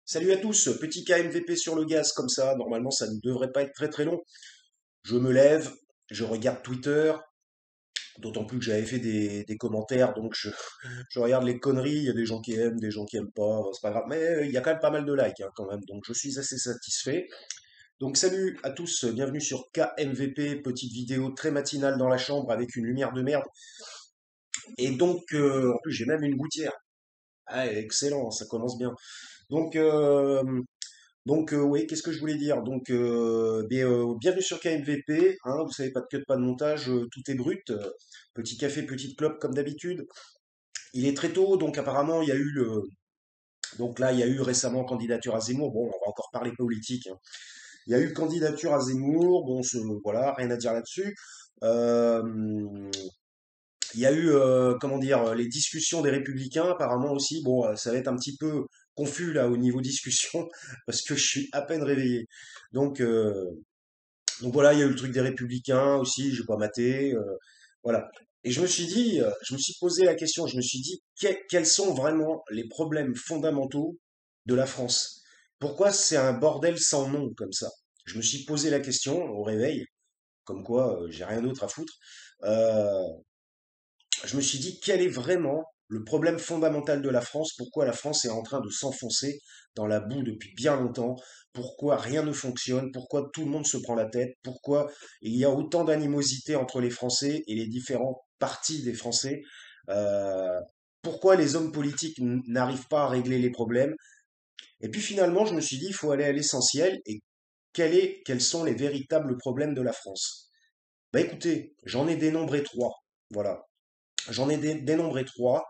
Salut à tous, petit KMVP sur le gaz comme ça, normalement ça ne devrait pas être très très long. Je me lève, je regarde Twitter, d'autant plus que j'avais fait des commentaires, donc je regarde les conneries, il y a des gens qui aiment, des gens qui aiment pas, c'est pas grave, mais il y a quand même pas mal de likes hein, quand même, donc je suis assez satisfait. Donc salut à tous, bienvenue sur KMVP, petite vidéo très matinale dans la chambre avec une lumière de merde. Et donc, en plus j'ai même une gouttière. Ah, excellent, ça commence bien. Donc, oui, qu'est-ce que je voulais dire? Bienvenue sur KMVP, hein, vous savez, pas de cut, pas de montage, tout est brut. Petit café, petite clope comme d'habitude. Il est très tôt, donc apparemment il y a eu donc là il y a eu récemment candidature à Zemmour. Bon, on va encore parler politique, hein. Il y a eu candidature à Zemmour. Bon, voilà, rien à dire là-dessus. Euh, il y a eu, comment dire, les discussions des Républicains, apparemment aussi. Bon, ça va être un petit peu confus là au niveau discussion parce que je suis à peine réveillé. Donc, euh, donc voilà, il y a eu le truc des Républicains aussi. J'ai pas maté, voilà. Et je me suis dit, je me suis posé la question. Je me suis dit, quels sont vraiment les problèmes fondamentaux de la France? Pourquoi c'est un bordel sans nom comme ça? Je me suis posé la question au réveil, comme quoi j'ai rien d'autre à foutre. Euh, je me suis dit quel est vraiment le problème fondamental de la France, pourquoi la France est en train de s'enfoncer dans la boue depuis bien longtemps, pourquoi rien ne fonctionne, pourquoi tout le monde se prend la tête, pourquoi il y a autant d'animosité entre les Français et les différents partis des Français, euh, pourquoi les hommes politiques n'arrivent pas à régler les problèmes. Et puis finalement, je me suis dit, il faut aller à l'essentiel et quels sont les véritables problèmes de la France. Bah écoutez, j'en ai dénombré trois. Voilà. J'en ai dénombré trois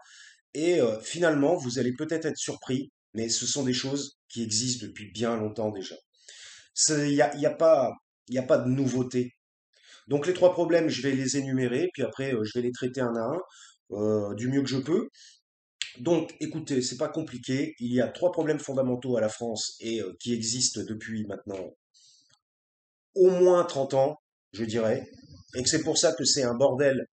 et finalement, vous allez peut-être être surpris, mais ce sont des choses qui existent depuis bien longtemps déjà. Il y a pas de nouveauté. Donc les trois problèmes, je vais les énumérer, puis après, je vais les traiter un à un, du mieux que je peux. Donc, écoutez, c'est pas compliqué. Il y a trois problèmes fondamentaux à la France et qui existent depuis maintenant au moins 30 ans, je dirais, et que c'est pour ça que c'est un bordel.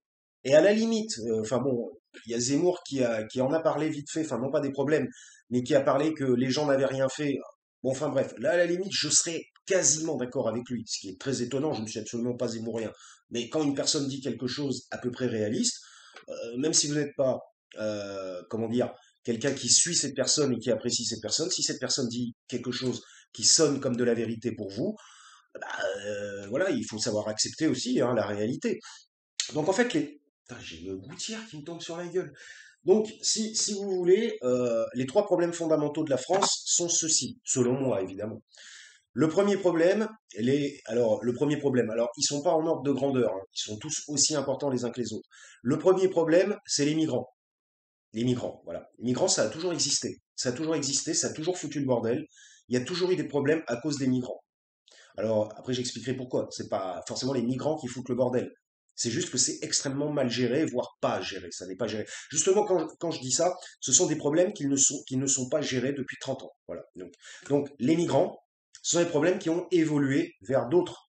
Et à la limite, enfin bon, il y a Zemmour qui en a parlé vite fait, enfin non pas des problèmes, mais qui a parlé que les gens n'avaient rien fait. Bon, enfin bref, là à la limite, je serais quasiment d'accord avec lui, ce qui est très étonnant, je ne suis absolument pas zémourien. Mais quand une personne dit quelque chose à peu près réaliste, même si vous n'êtes pas, comment dire, quelqu'un qui suit cette personne et qui apprécie cette personne, si cette personne dit quelque chose qui sonne comme de la vérité pour vous, bah, voilà, il faut savoir accepter aussi hein, la réalité. Donc en fait, putain, j'ai une gouttière qui me tombe sur la gueule. Donc, si vous voulez, les trois problèmes fondamentaux de la France sont ceux-ci, selon moi évidemment. Le premier problème, le premier problème, alors ils sont pas en ordre de grandeur, hein, ils sont tous aussi importants les uns que les autres. Le premier problème, c'est les migrants. Les migrants, voilà. Les migrants, ça a toujours existé. Ça a toujours existé, ça a toujours foutu le bordel. Il y a toujours eu des problèmes à cause des migrants. Alors, après, j'expliquerai pourquoi. C'est pas forcément les migrants qui foutent le bordel. C'est juste que c'est extrêmement mal géré, voire pas géré. Ça n'est pas géré. Justement, quand je dis ça, ce sont des problèmes qui ne sont pas gérés depuis 30 ans. Voilà. Donc, les migrants, ce sont des problèmes qui ont évolué vers d'autres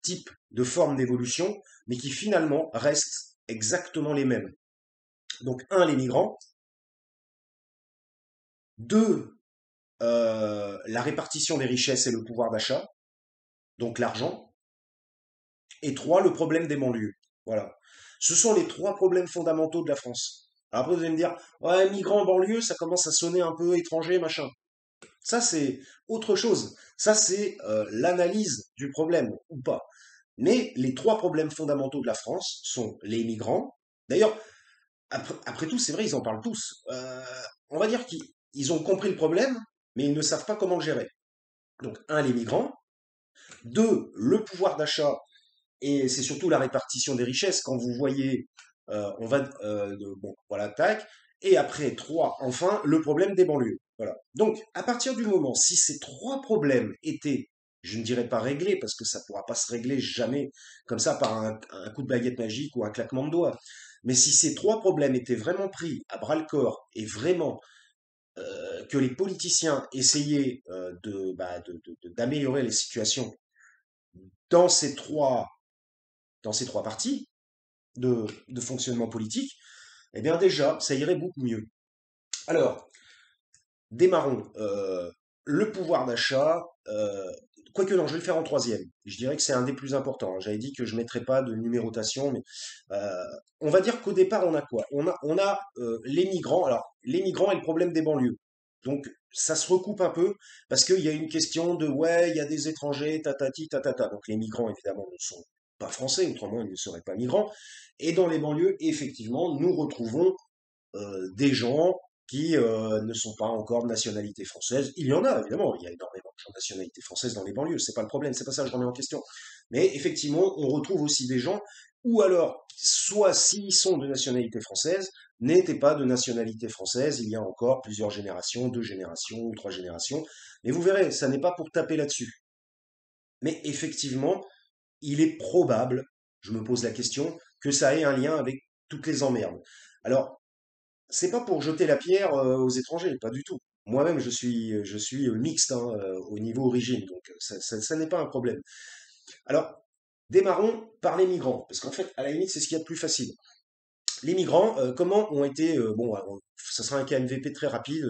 types de formes d'évolution, mais qui finalement restent exactement les mêmes. Donc, un, les migrants. Deux, la répartition des richesses et le pouvoir d'achat, donc l'argent. Et trois, le problème des banlieues. Voilà. Ce sont les trois problèmes fondamentaux de la France. Alors après, vous allez me dire, ouais, migrants en banlieue, ça commence à sonner un peu étranger, machin. Ça, c'est autre chose. Ça, c'est l'analyse du problème, ou pas. Mais les trois problèmes fondamentaux de la France sont les migrants. D'ailleurs, après tout, c'est vrai, ils en parlent tous. On va dire qu'ils ont compris le problème, mais ils ne savent pas comment le gérer. Donc, un, les migrants. Deux, le pouvoir d'achat et c'est surtout la répartition des richesses. Quand vous voyez, bon, voilà, tac. Et après, trois, enfin, le problème des banlieues. Voilà. Donc, à partir du moment, si ces trois problèmes étaient, je ne dirais pas réglés, parce que ça ne pourra pas se régler jamais comme ça par un coup de baguette magique ou un claquement de doigts, mais si ces trois problèmes étaient vraiment pris à bras le corps et vraiment que les politiciens essayaient d'améliorer les situations dans dans ces trois parties, de fonctionnement politique, eh bien déjà, ça irait beaucoup mieux. Alors, démarrons. Le pouvoir d'achat, quoique non, je vais le faire en troisième. Je dirais que c'est un des plus importants, hein. J'avais dit que je mettrais pas de numérotation, mais euh, on va dire qu'au départ, on a quoi? On a les migrants. Alors, les migrants et le problème des banlieues. Donc, ça se recoupe un peu parce qu'il y a une question de ouais, il y a des étrangers, tatati, tatata. Donc, les migrants, évidemment, ne sont pas français, autrement, ils ne seraient pas migrants. Et dans les banlieues, effectivement, nous retrouvons des gens qui ne sont pas encore de nationalité française. Il y en a, évidemment, il y a énormément de gens de nationalité française dans les banlieues, c'est pas le problème, c'est pas ça que je remets en question. Mais effectivement, on retrouve aussi des gens, ou alors, soit s'ils sont de nationalité française, n'étaient pas de nationalité française il y a encore plusieurs générations, deux générations ou trois générations. Mais vous verrez, ça n'est pas pour taper là-dessus. Mais effectivement, il est probable, je me pose la question, que ça ait un lien avec toutes les emmerdes. Alors, c'est pas pour jeter la pierre aux étrangers, pas du tout. Moi-même, je suis mixte hein, au niveau origine, donc ça n'est pas un problème. Alors, démarrons par les migrants, parce qu'en fait, à la limite, c'est ce qu'il y a de plus facile. Les migrants, comment ont été, bon, ça sera un KMVP très rapide,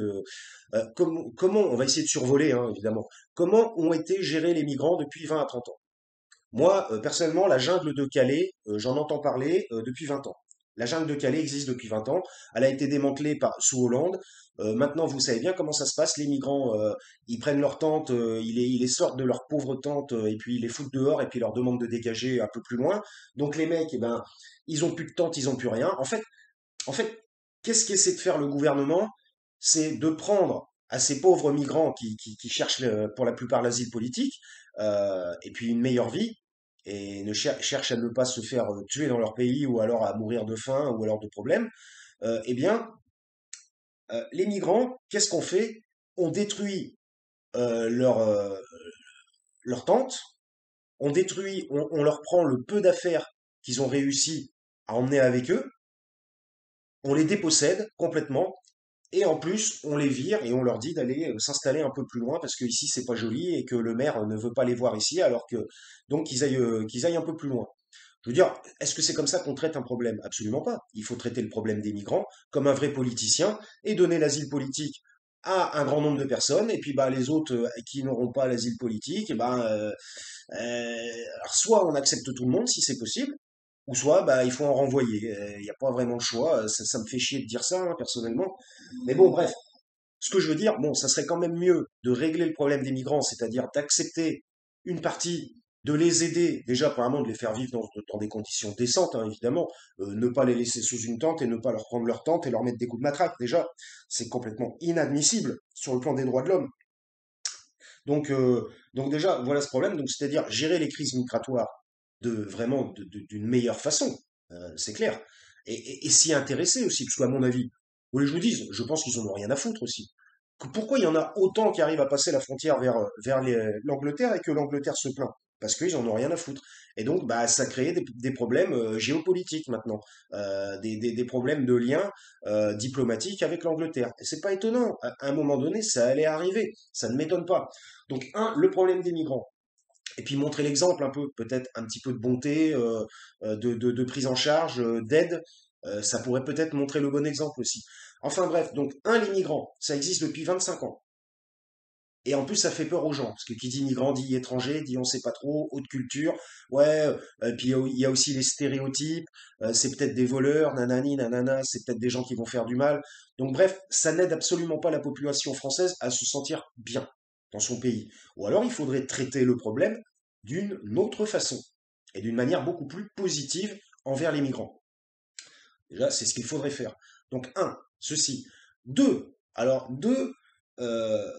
comment, on va essayer de survoler, hein, évidemment, comment ont été gérés les migrants depuis 20 à 30 ans? Moi, personnellement, la jungle de Calais, j'en entends parler depuis 20 ans. La jungle de Calais existe depuis 20 ans. Elle a été démantelée sous Hollande. Maintenant, vous savez bien comment ça se passe. Les migrants, ils prennent leurs tentes, ils les sortent de leurs pauvres tentes et puis ils les foutent dehors et puis ils leur demandent de dégager un peu plus loin. Donc les mecs, eh ben, ils ont plus de tente, ils ont plus rien. En fait, qu'est-ce qu'essaie de faire le gouvernement? C'est de prendre à ces pauvres migrants qui cherchent pour la plupart l'asile politique et puis une meilleure vie et cherchent à ne pas se faire tuer dans leur pays ou alors à mourir de faim ou alors de problèmes. Eh bien, les migrants, qu'est-ce qu'on fait? On détruit leur tente, on leur prend le peu d'affaires qu'ils ont réussi à emmener avec eux, on les dépossède complètement. Et en plus, on les vire et on leur dit d'aller s'installer un peu plus loin parce que ici c'est pas joli et que le maire ne veut pas les voir ici, alors que donc qu'ils aillent un peu plus loin. Je veux dire, est-ce que c'est comme ça qu'on traite un problème? Absolument pas. Il faut traiter le problème des migrants comme un vrai politicien et donner l'asile politique à un grand nombre de personnes et puis bah les autres qui n'auront pas l'asile politique, et ben alors soit on accepte tout le monde si c'est possible, ou soit bah il faut en renvoyer. Il n'y a pas vraiment de choix. Ça me fait chier de dire ça hein, personnellement. Mais bon, bref. Ce que je veux dire, bon, ça serait quand même mieux de régler le problème des migrants, c'est-à-dire d'accepter une partie, de les aider, déjà premièrement de les faire vivre dans des conditions décentes, hein, évidemment, ne pas les laisser sous une tente et ne pas leur prendre leur tente et leur mettre des coups de matraque, déjà, c'est complètement inadmissible sur le plan des droits de l'homme. Donc, euh, donc déjà, voilà ce problème, donc c'est-à-dire gérer les crises migratoires d'une meilleure façon, c'est clair, et s'y intéresser aussi, parce qu'à mon avis, vous voulez que je vous dise, je pense qu'ils en ont rien à foutre aussi. Pourquoi il y en a autant qui arrivent à passer la frontière vers l'Angleterre et que l'Angleterre se plaint? Parce qu'ils en ont rien à foutre. Et donc, bah, ça crée des problèmes géopolitiques maintenant, des problèmes de liens diplomatiques avec l'Angleterre. Et c'est pas étonnant. À un moment donné, ça allait arriver. Ça ne m'étonne pas. Donc, le problème des migrants. Et puis montrer l'exemple un peu, peut-être un petit peu de bonté, de prise en charge, d'aide, ça pourrait peut-être montrer le bon exemple aussi. Enfin bref, donc les migrants, ça existe depuis 25 ans. Et en plus, ça fait peur aux gens, parce que qui dit migrant dit étranger, dit on sait pas trop, haute culture, ouais, puis il y a aussi les stéréotypes, c'est peut-être des voleurs, nanani, nanana, c'est peut-être des gens qui vont faire du mal. Donc bref, ça n'aide absolument pas la population française à se sentir bien dans son pays. Ou alors il faudrait traiter le problème d'une autre façon, et d'une manière beaucoup plus positive envers les migrants. Déjà, c'est ce qu'il faudrait faire. Donc, ceci. Deux, euh,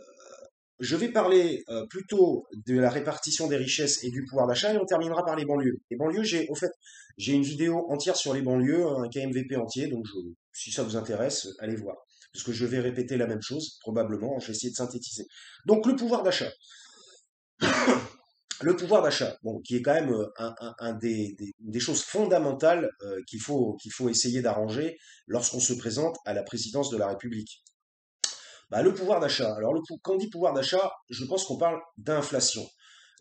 je vais parler plutôt de la répartition des richesses et du pouvoir d'achat et on terminera par les banlieues. Les banlieues, j'ai une vidéo entière sur les banlieues, un KMVP entier, donc si ça vous intéresse, allez voir. Parce que je vais répéter la même chose, probablement, je vais essayer de synthétiser. Donc le pouvoir d'achat. Le pouvoir d'achat, bon, qui est quand même un des choses fondamentales qu'il faut essayer d'arranger lorsqu'on se présente à la présidence de la République. Bah, le pouvoir d'achat. Alors, quand on dit pouvoir d'achat, je pense qu'on parle d'inflation.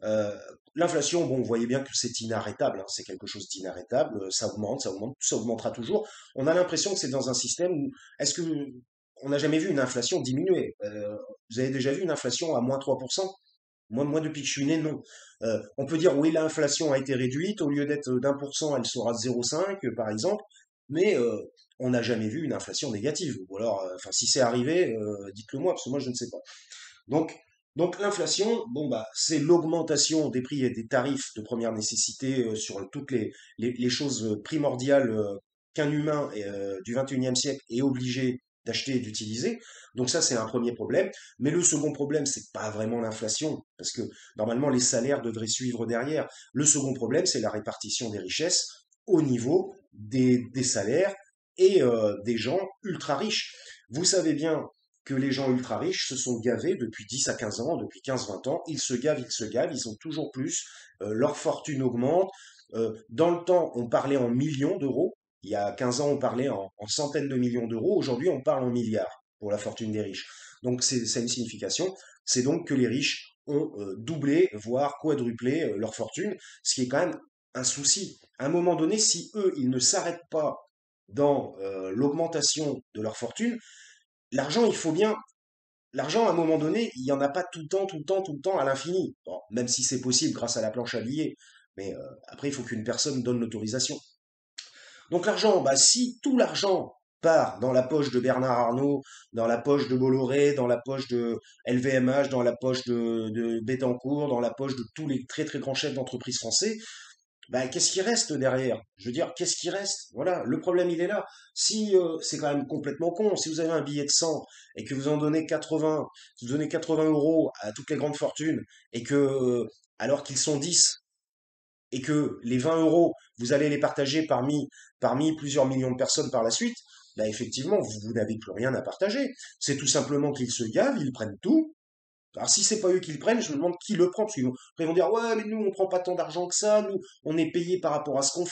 Euh, L'inflation, bon, vous voyez bien que c'est inarrêtable, hein, c'est quelque chose d'inarrêtable, ça augmente, ça augmente, ça augmentera toujours. On a l'impression que c'est dans un système où, est-ce que on n'a jamais vu une inflation diminuer. Vous avez déjà vu une inflation à moins 3%? Moi, depuis que je suis né, non. On peut dire, oui, l'inflation a été réduite. Au lieu d'être d'1%, elle sera de 0,5, par exemple. Mais on n'a jamais vu une inflation négative. Ou alors, enfin, si c'est arrivé, dites-le moi, parce que moi, je ne sais pas. Donc, donc l'inflation, bon bah, c'est l'augmentation des prix et des tarifs de première nécessité sur toutes les choses primordiales qu'un humain du 21e siècle est obligé d'acheter et d'utiliser. Donc ça, c'est un premier problème. Mais le second problème, c'est pas vraiment l'inflation, parce que normalement les salaires devraient suivre derrière. Le second problème, c'est la répartition des richesses au niveau des salaires et des gens ultra riches. Vous savez bien que les gens ultra riches se sont gavés depuis 10 à 15 ans, depuis 15-20 ans. Ils se gavent, ils ont toujours plus. Leur fortune augmente. Dans le temps, on parlait en millions d'euros. Il y a 15 ans, on parlait en centaines de millions d'euros. Aujourd'hui, on parle en milliards pour la fortune des riches. Donc, c'est une signification. C'est donc que les riches ont doublé, voire quadruplé leur fortune, ce qui est quand même un souci. À un moment donné, si eux, ils ne s'arrêtent pas dans l'augmentation de leur fortune, l'argent, il faut bien. L'argent, à un moment donné, il n'y en a pas tout le temps, tout le temps, tout le temps à l'infini. Bon, même si c'est possible grâce à la planche à billets. Mais après, il faut qu'une personne donne l'autorisation. Donc l'argent, bah, si tout l'argent part dans la poche de Bernard Arnault, dans la poche de Bolloré, dans la poche de LVMH, dans la poche de Bettencourt, dans la poche de tous les très très grands chefs d'entreprise français, bah, qu'est-ce qui reste derrière? Je veux dire, qu'est-ce qui reste? Voilà, le problème il est là. Si c'est quand même complètement con, si vous avez un billet de 100 et que vous en donnez 80, vous donnez 80 euros à toutes les grandes fortunes et que alors qu'ils sont 10 et que les 20 euros vous allez les partager parmi plusieurs millions de personnes par la suite, bah effectivement vous n'avez plus rien à partager. C'est tout simplement qu'ils se gavent, ils prennent tout. Alors si c'est pas eux qui le prennent, je me demande qui le prend, parce qu'ils vont dire ouais mais nous on prend pas tant d'argent que ça, nous on est payé par rapport à ce qu'on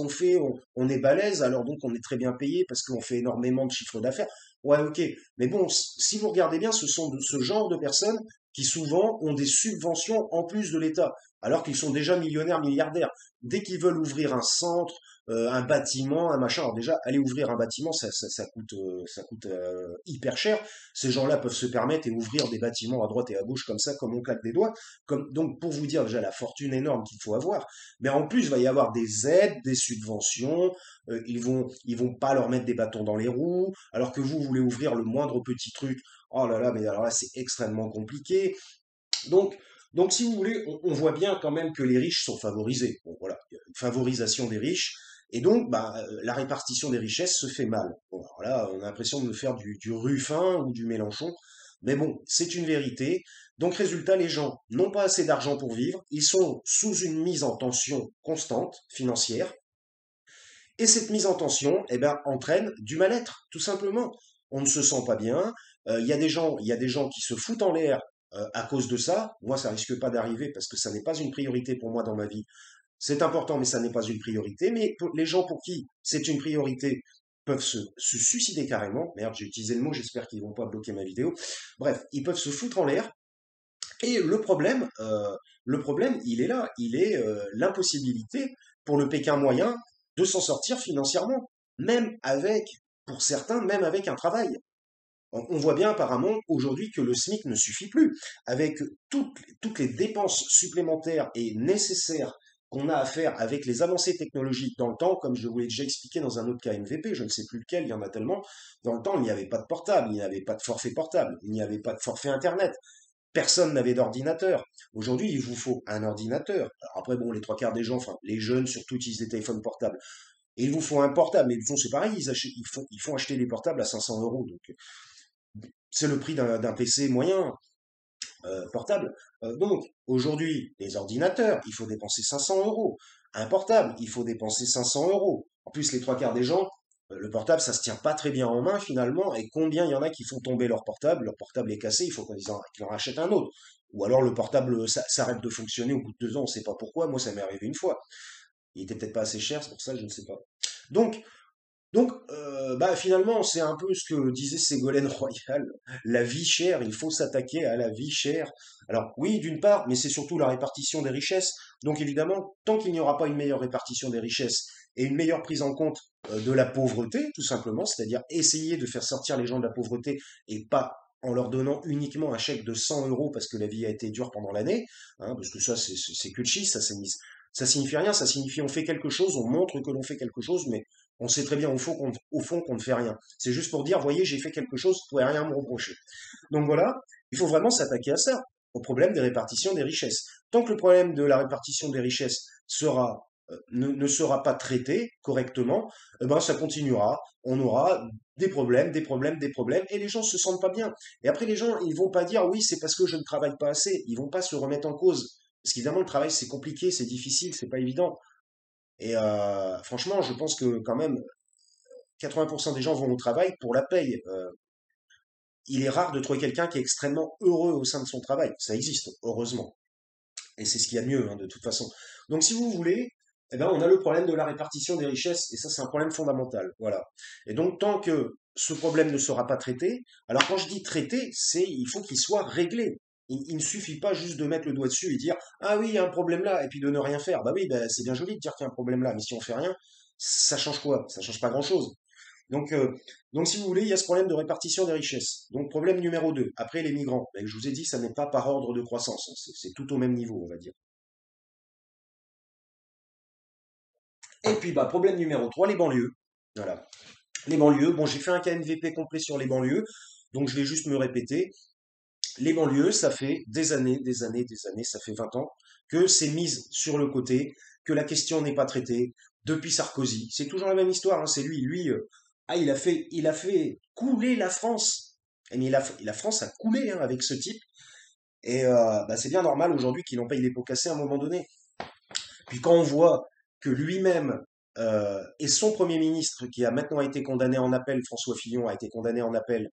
fait, on est balèze, alors donc on est très bien payé parce qu'on fait énormément de chiffre d'affaires. Ouais ok, mais bon si vous regardez bien, ce sont de ce genre de personnes qui souvent ont des subventions en plus de l'État, alors qu'ils sont déjà millionnaires, milliardaires. Dès qu'ils veulent ouvrir un centre, un bâtiment, un machin, alors déjà aller ouvrir un bâtiment ça coûte hyper cher. Ces gens-là peuvent se permettre et ouvrir des bâtiments à droite et à gauche comme ça, comme on claque des doigts. Donc, pour vous dire déjà la fortune énorme qu'il faut avoir. Mais en plus, il va y avoir des aides, des subventions. Ils vont pas leur mettre des bâtons dans les roues. Alors que vous voulez ouvrir le moindre petit truc. Oh là là, mais alors là, c'est extrêmement compliqué. Donc, donc, si vous voulez, on voit bien quand même que les riches sont favorisés. Bon, voilà, il y a une favorisation des riches. Et donc, bah, la répartition des richesses se fait mal. Bon, alors là, on a l'impression de me faire du Ruffin ou du Mélenchon. Mais bon, c'est une vérité. Donc, résultat, les gens n'ont pas assez d'argent pour vivre. Ils sont sous une mise en tension constante financière. Et cette mise en tension, eh ben, entraîne du mal-être, tout simplement. On ne se sent pas bien. Il y a des gens qui se foutent en l'air à cause de ça. Moi, ça risque pas d'arriver parce que ça n'est pas une priorité pour moi dans ma vie. C'est important, mais ça n'est pas une priorité. Mais pour les gens pour qui c'est une priorité peuvent se suicider carrément. Merde, j'ai utilisé le mot, j'espère qu'ils vont pas bloquer ma vidéo. Bref, ils peuvent se foutre en l'air. Et le problème, il est là. Il est l'impossibilité pour le Pékin moyen de s'en sortir financièrement. Même avec, pour certains, même avec un travail. On voit bien apparemment aujourd'hui que le SMIC ne suffit plus. Avec toutes les dépenses supplémentaires et nécessaires qu'on a à faire avec les avancées technologiques dans le temps, comme je vous l'ai déjà expliqué dans un autre cas MVP, je ne sais plus lequel, il y en a tellement, dans le temps, il n'y avait pas de portable, il n'y avait pas de forfait portable, il n'y avait pas de forfait Internet. Personne n'avait d'ordinateur. Aujourd'hui, il vous faut un ordinateur. Alors après, bon, les trois quarts des gens, enfin, les jeunes surtout utilisent des téléphones portables. Et il vous faut un portable. Mais ils font, c'est pareil, ils font acheter des portables à 500 euros. Donc, c'est le prix d'un PC moyen portable. Donc, aujourd'hui, les ordinateurs, il faut dépenser 500 euros. Un portable, il faut dépenser 500 euros. En plus, les trois quarts des gens, le portable, ça se tient pas très bien en main finalement. Et combien il y en a qui font tomber leur portable est cassé, il faut qu'ils en rachètent un autre. Ou alors le portable s'arrête de fonctionner au bout de 2 ans, on ne sait pas pourquoi. Moi, ça m'est arrivé une fois. Il était peut-être pas assez cher, c'est pour ça, je ne sais pas. Donc, bah, finalement, c'est un peu ce que disait Ségolène Royal, la vie chère, il faut s'attaquer à la vie chère. Alors oui, d'une part, mais c'est surtout la répartition des richesses. Donc évidemment, tant qu'il n'y aura pas une meilleure répartition des richesses et une meilleure prise en compte de la pauvreté, tout simplement, c'est-à-dire essayer de faire sortir les gens de la pauvreté et pas en leur donnant uniquement un chèque de 100 euros parce que la vie a été dure pendant l'année, hein, parce que ça, c'est que le chiffre, ça signifie rien, ça signifie on fait quelque chose, on montre que l'on fait quelque chose, mais on sait très bien au fond qu'on ne fait rien. C'est juste pour dire, voyez, j'ai fait quelque chose, vous pouvez rien me reprocher. Donc voilà, il faut vraiment s'attaquer à ça, au problème des répartitions des richesses. Tant que le problème de la répartition des richesses ne sera pas traité correctement, eh ben ça continuera. On aura des problèmes, des problèmes, des problèmes, et les gens se sentent pas bien. Et après, les gens, ils vont pas dire oui, c'est parce que je ne travaille pas assez. Ils vont pas se remettre en cause. Parce qu'évidemment, le travail, c'est compliqué, c'est difficile, c'est pas évident. Et franchement, je pense que quand même, 80% des gens vont au travail pour la paye. Il est rare de trouver quelqu'un qui est extrêmement heureux au sein de son travail. Ça existe, heureusement. Et c'est ce qu'il y a de mieux, hein, de toute façon. Donc, si vous voulez, eh ben, on a le problème de la répartition des richesses, et ça, c'est un problème fondamental. Voilà. Et donc, tant que ce problème ne sera pas traité, alors quand je dis traité, il faut qu'il soit réglé. Il ne suffit pas juste de mettre le doigt dessus et dire, ah oui, il y a un problème là, et puis de ne rien faire. Bah oui, bah, c'est bien joli de dire qu'il y a un problème là, mais si on fait rien, ça change quoi? Ça change pas grand-chose. Donc, euh, donc, si vous voulez, il y a ce problème de répartition des richesses. Donc, problème numéro 2. Après, les migrants. Ben, je vous ai dit, ça n'est pas par ordre de croissance. C'est tout au même niveau, on va dire. Et puis, bah, problème numéro 3, les banlieues. Voilà. Les banlieues. Bon, j'ai fait un KNVP complet sur les banlieues. Donc, je vais juste me répéter. Les banlieues, ça fait des années, des années, des années, ça fait 20 ans que c'est mis sur le côté, que la question n'est pas traitée. Depuis Sarkozy, c'est toujours la même histoire, hein, c'est lui, il a fait couler la France. Mais la France a coulé hein, avec ce type, et bah, c'est bien normal aujourd'hui qu'il en paye les pots cassés à un moment donné. Puis quand on voit que lui-même et son Premier ministre, qui a maintenant été condamné en appel, François Fillon a été condamné en appel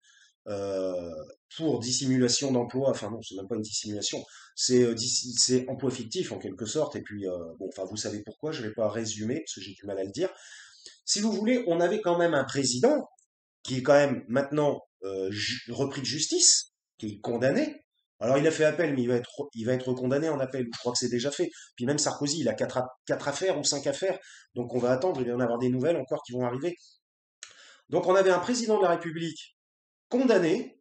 euh, pour dissimulation d'emploi, enfin non, c'est même pas une dissimulation, c'est emploi fictif en quelque sorte, et puis bon, enfin vous savez pourquoi, je vais pas résumer, parce que j'ai du mal à le dire. Si vous voulez, on avait quand même un président qui est quand même maintenant repris de justice, qui est condamné. Alors il a fait appel, mais il va être condamné en appel. Je crois que c'est déjà fait. Puis même Sarkozy, il a quatre affaires ou cinq affaires. Donc on va attendre, il va y en avoir des nouvelles encore qui vont arriver. Donc on avait un président de la République condamné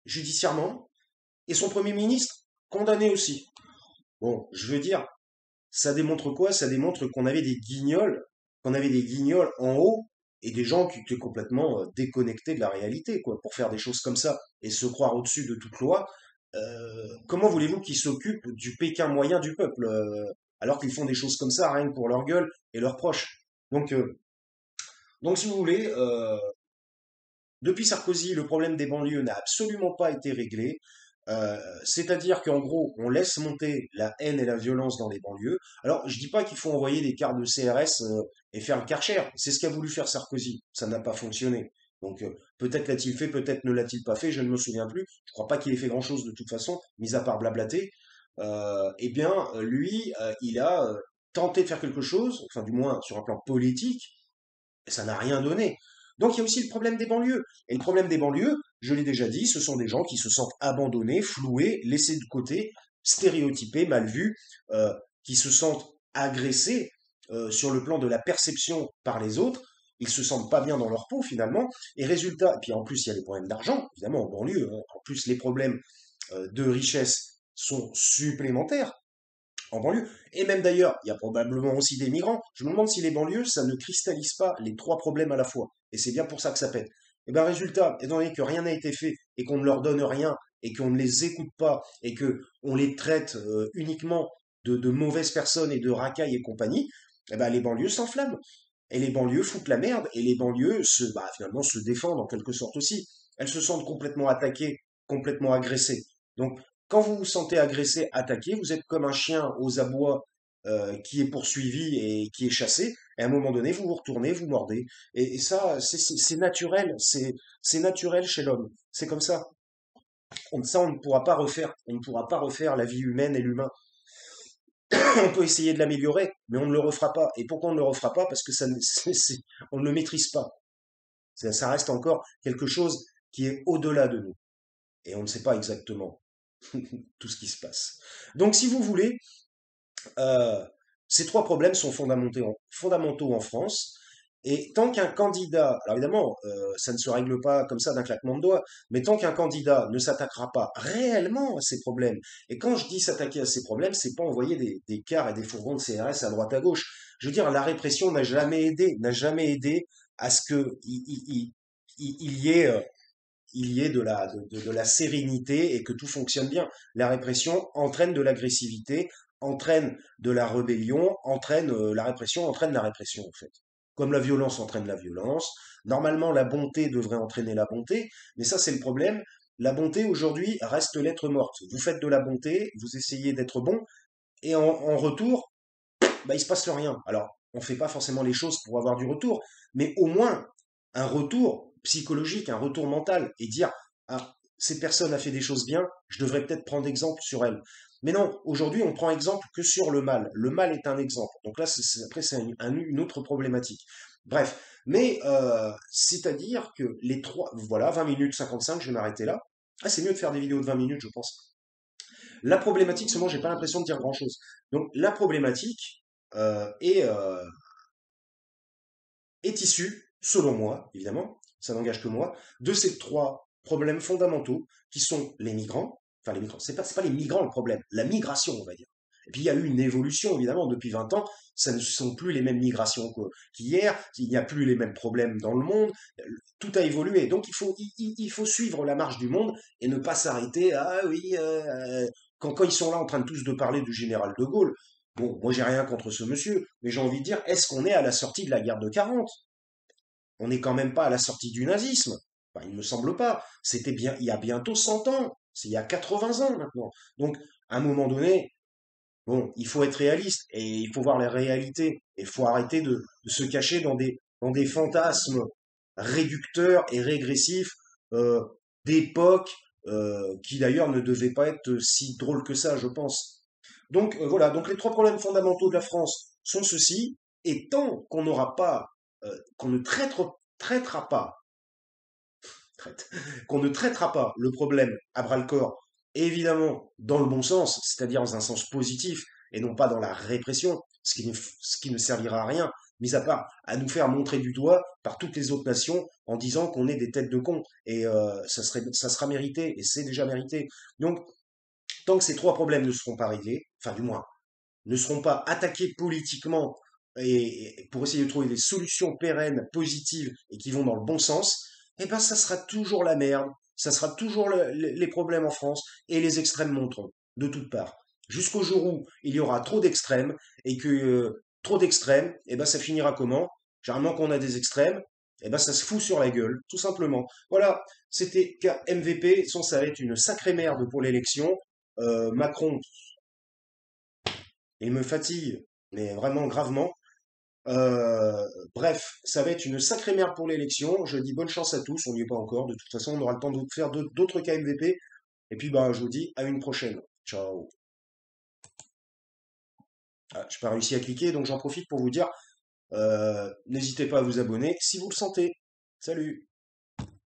judiciairement et son Premier ministre condamné aussi. Bon, je veux dire, ça démontre quoi? Ça démontre qu'on avait des guignols en haut et des gens qui étaient complètement déconnectés de la réalité, quoi, pour faire des choses comme ça et se croire au-dessus de toute loi. Comment voulez-vous qu'ils s'occupent du Pékin moyen du peuple alors qu'ils font des choses comme ça rien que pour leur gueule et leurs proches? Donc, euh, donc si vous voulez, depuis Sarkozy, le problème des banlieues n'a absolument pas été réglé. C'est-à-dire qu'en gros, on laisse monter la haine et la violence dans les banlieues. Alors, je dis pas qu'il faut envoyer des cartes de CRS et faire le Karcher. C'est ce qu'a voulu faire Sarkozy. Ça n'a pas fonctionné. Donc, peut-être l'a-t-il fait, peut-être ne l'a-t-il pas fait, je ne me souviens plus. Je crois pas qu'il ait fait grand-chose de toute façon, mis à part blablater. Eh bien, lui, il a tenté de faire quelque chose, enfin du moins sur un plan politique, et ça n'a rien donné. Donc il y a aussi le problème des banlieues. Et le problème des banlieues, je l'ai déjà dit, ce sont des gens qui se sentent abandonnés, floués, laissés de côté, stéréotypés, mal vus, qui se sentent agressés sur le plan de la perception par les autres. Ils se sentent pas bien dans leur peau finalement. Et résultat, et puis en plus il y a les problèmes d'argent, évidemment en banlieue. Hein. En plus les problèmes de richesse sont supplémentaires en banlieue. Et même d'ailleurs, il y a probablement aussi des migrants. Je me demande si les banlieues, ça ne cristallise pas les trois problèmes à la fois. Et c'est bien pour ça que ça pète. Et bien résultat, étant donné que rien n'a été fait et qu'on ne leur donne rien et qu'on ne les écoute pas et que on les traite uniquement de mauvaises personnes et de racailles et compagnie, eh ben les banlieues s'enflamment. Et les banlieues foutent la merde et les banlieues finalement se défendent en quelque sorte aussi. Elles se sentent complètement attaquées, complètement agressées. Donc quand vous vous sentez agressé, attaqué, vous êtes comme un chien aux abois qui est poursuivi et qui est chassé. Et à un moment donné, vous vous retournez, vous mordez. Et ça, c'est naturel. C'est naturel chez l'homme. C'est comme ça. Ça, on ne pourra pas refaire. On ne pourra pas refaire la vie humaine et l'humain. On peut essayer de l'améliorer, mais on ne le refera pas. Et pourquoi on ne le refera pas? Parce que on ne le maîtrise pas. Ça reste encore quelque chose qui est au-delà de nous. Et on ne sait pas exactement tout ce qui se passe. Donc, si vous voulez, Ces trois problèmes sont fondamentaux en France. Et tant qu'un candidat, alors évidemment, ça ne se règle pas comme ça d'un claquement de doigts, mais tant qu'un candidat ne s'attaquera pas réellement à ces problèmes, et quand je dis s'attaquer à ces problèmes, c'est pas envoyer des cars et des fourgons de CRS à droite à gauche. Je veux dire, la répression n'a jamais aidé à ce que il y ait de la sérénité et que tout fonctionne bien. La répression entraîne de l'agressivité, entraîne de la rébellion, entraîne la répression, entraîne la répression en fait. Comme la violence entraîne la violence, normalement la bonté devrait entraîner la bonté, mais ça c'est le problème. La bonté aujourd'hui reste lettre morte. Vous faites de la bonté, vous essayez d'être bon, et en retour, bah, il se passe rien. Alors, on fait pas forcément les choses pour avoir du retour, mais au moins un retour psychologique, un retour mental, et dire, ah, cette personne a fait des choses bien, je devrais peut-être prendre exemple sur elle. Mais non, aujourd'hui, on prend exemple que sur le mal. Le mal est un exemple. Donc là, après, c'est une autre problématique. Bref, mais c'est-à-dire que les trois, voilà, 20 minutes 55, je vais m'arrêter là. Ah, c'est mieux de faire des vidéos de 20 minutes, je pense. La problématique, seulement, j'ai pas l'impression de dire grand-chose. Donc, la problématique est issue, selon moi, évidemment, ça n'engage que moi, de ces trois problèmes fondamentaux qui sont les migrants. Enfin, les migrants, c'est pas les migrants le problème, la migration, on va dire. Et puis, il y a eu une évolution, évidemment, depuis 20 ans. Ça ne sont plus les mêmes migrations qu'hier. Il n'y a plus les mêmes problèmes dans le monde. Tout a évolué. Donc, il faut suivre la marche du monde et ne pas s'arrêter à, ah oui, quand ils sont là en train de tous de parler du général de Gaulle. Bon, moi, j'ai rien contre ce monsieur, mais j'ai envie de dire, est-ce qu'on est à la sortie de la guerre de 40? On n'est quand même pas à la sortie du nazisme. Enfin, il ne me semble pas. C'était bien, il y a bientôt 100 ans. C'est il y a 80 ans maintenant. Donc, à un moment donné, bon, il faut être réaliste et il faut voir les réalités. Et il faut arrêter de se cacher dans des fantasmes réducteurs et régressifs euh, d'époques qui d'ailleurs ne devaient pas être si drôles que ça, je pense. Donc voilà, donc les trois problèmes fondamentaux de la France sont ceux-ci, et tant qu'on n'aura pas, qu'on ne traitera pas, traite, qu'on ne traitera pas le problème à bras-le-corps, et évidemment dans le bon sens, c'est-à-dire dans un sens positif, et non pas dans la répression, ce qui ne servira à rien, mis à part à nous faire montrer du doigt par toutes les autres nations en disant qu'on est des têtes de cons, et ça sera mérité, et c'est déjà mérité. Donc, tant que ces trois problèmes ne seront pas réglés, enfin du moins ne seront pas attaqués politiquement et pour essayer de trouver des solutions pérennes, positives et qui vont dans le bon sens, eh ben ça sera toujours la merde, ça sera toujours les problèmes en France et les extrêmes monteront de toutes parts. Jusqu'au jour où il y aura trop d'extrêmes et que trop d'extrêmes, eh ben ça finira comment? Généralement quand on a des extrêmes, eh ben ça se fout sur la gueule, tout simplement. Voilà, c'était KMVP, ça va être une sacrée merde pour l'élection. Macron, il me fatigue, mais vraiment gravement. Bref, ça va être une sacrée merde pour l'élection. Je dis bonne chance à tous, on n'y est pas encore. De toute façon, on aura le temps de faire d'autres KMVP. Et puis, bah, je vous dis à une prochaine. Ciao. Ah, j'ai pas réussi à cliquer, donc j'en profite pour vous dire, n'hésitez pas à vous abonner si vous le sentez. Salut!